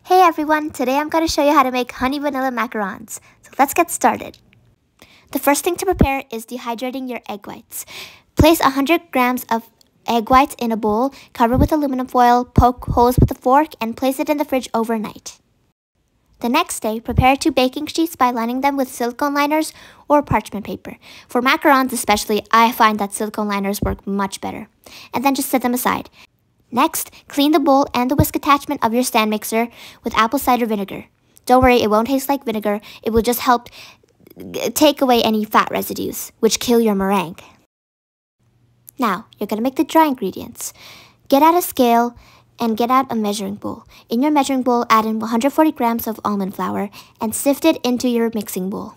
Hey everyone, today I'm going to show you how to make honey-vanilla macarons. So let's get started. The first thing to prepare is dehydrating your egg whites. Place 100 grams of egg whites in a bowl, cover with aluminum foil, poke holes with a fork, and place it in the fridge overnight. The next day, prepare 2 baking sheets by lining them with silicone liners or parchment paper. For macarons especially, I find that silicone liners work much better. And then just set them aside. Next, clean the bowl and the whisk attachment of your stand mixer with apple cider vinegar. Don't worry, it won't taste like vinegar. It will just help take away any fat residues, which kill your meringue. Now, you're going to make the dry ingredients. Get out a scale and get out a measuring bowl. In your measuring bowl, add in 140 grams of almond flour and sift it into your mixing bowl.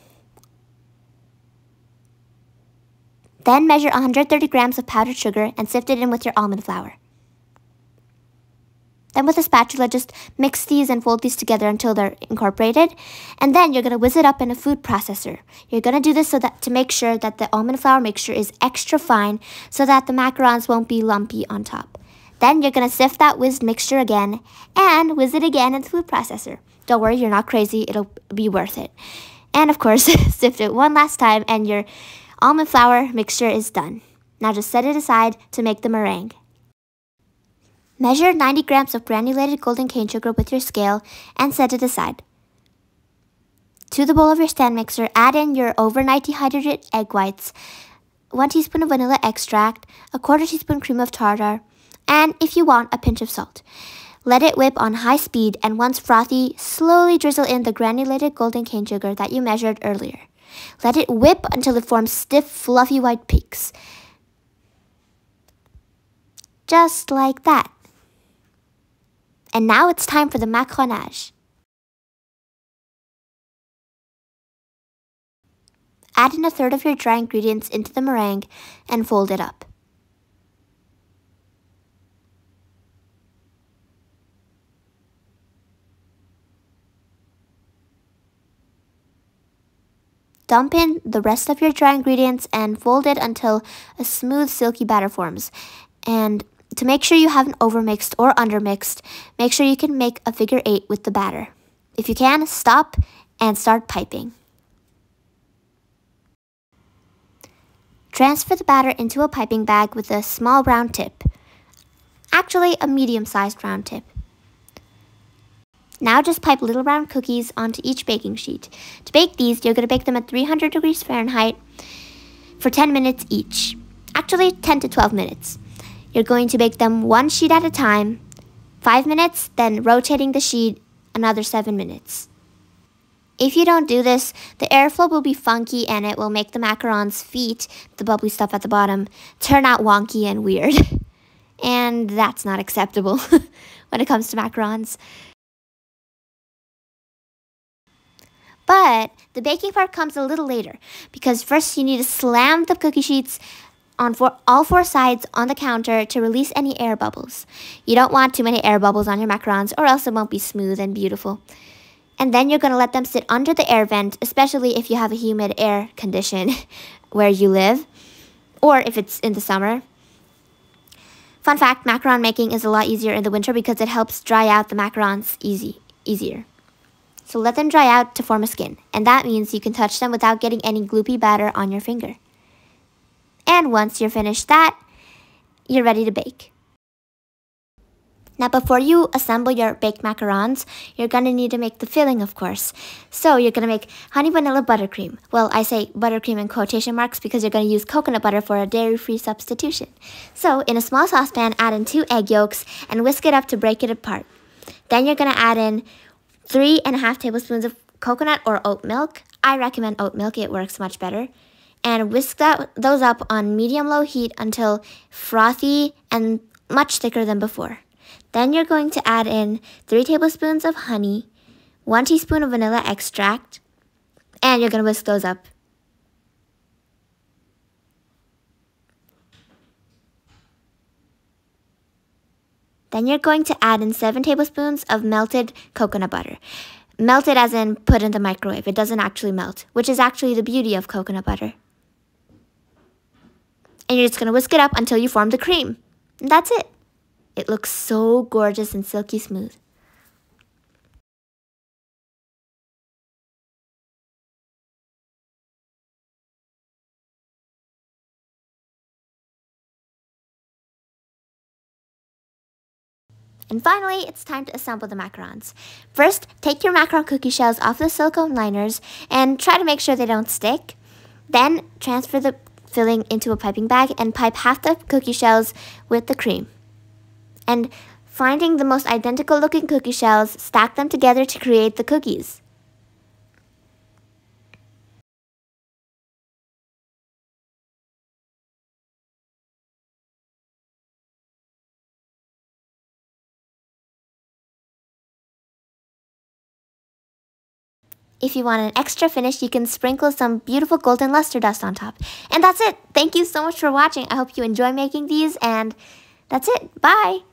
Then measure 130 grams of powdered sugar and sift it in with your almond flour. Then with a spatula, just mix these and fold these together until they're incorporated. And then you're going to whiz it up in a food processor. You're going to do this so that to make sure that the almond flour mixture is extra fine so that the macarons won't be lumpy on top. Then you're going to sift that whizzed mixture again and whiz it again in the food processor. Don't worry, you're not crazy. It'll be worth it. And of course, sift it one last time and your almond flour mixture is done. Now just set it aside to make the meringue. Measure 90 grams of granulated golden cane sugar with your scale and set it aside. To the bowl of your stand mixer, add in your overnight dehydrated egg whites, 1 teaspoon of vanilla extract, a 1/4 teaspoon cream of tartar, and if you want, a pinch of salt. Let it whip on high speed, and once frothy, slowly drizzle in the granulated golden cane sugar that you measured earlier. Let it whip until it forms stiff, fluffy white peaks. Just like that. And now it's time for the macaronage. Add in 1/3 of your dry ingredients into the meringue and fold it up. Dump in the rest of your dry ingredients and fold it until a smooth, silky batter forms. And to make sure you haven't overmixed or undermixed, make sure you can make a figure 8 with the batter. If you can, stop and start piping. Transfer the batter into a piping bag with a small round tip. Actually, a medium-sized round tip. Now just pipe little round cookies onto each baking sheet. To bake these, you're going to bake them at 300 degrees Fahrenheit for 10 minutes each. Actually, 10 to 12 minutes. You're going to bake them 1 sheet at a time, 5 minutes, then rotating the sheet another 7 minutes. If you don't do this, the airflow will be funky and it will make the macarons' feet, the bubbly stuff at the bottom, turn out wonky and weird. And that's not acceptable when it comes to macarons. But the baking part comes a little later because first you need to slam the cookie sheets on all 4 sides on the counter to release any air bubbles. You don't want too many air bubbles on your macarons or else it won't be smooth and beautiful. And then you're going to let them sit under the air vent, especially if you have a humid air condition where you live or if it's in the summer. Fun fact, macaron making is a lot easier in the winter because it helps dry out the macarons easier. So let them dry out to form a skin, and that means you can touch them without getting any gloopy batter on your finger. And once you're finished that, you're ready to bake. Now before you assemble your baked macarons, you're going to need to make the filling, of course. So you're going to make honey vanilla buttercream. Well, I say buttercream in quotation marks because you're going to use coconut butter for a dairy-free substitution. So in a small saucepan, add in 2 egg yolks and whisk it up to break it apart. Then you're going to add in 3½ tablespoons of coconut or oat milk. I recommend oat milk, it works much better. And whisk those up on medium-low heat until frothy and much thicker than before. Then you're going to add in 3 tablespoons of honey, 1 teaspoon of vanilla extract, and you're going to whisk those up. Then you're going to add in 7 tablespoons of melted coconut butter. Melted as in put in the microwave. It doesn't actually melt, which is actually the beauty of coconut butter. And you're just going to whisk it up until you form the cream. And that's it. It looks so gorgeous and silky smooth. And finally, it's time to assemble the macarons. First, take your macaron cookie shells off the silicone liners and try to make sure they don't stick. Then, transfer the filling into a piping bag and pipe half the cookie shells with the cream. And finding the most identical looking cookie shells, stack them together to create the cookies. If you want an extra finish, you can sprinkle some beautiful golden luster dust on top. And that's it. Thank you so much for watching. I hope you enjoy making these, and that's it. Bye!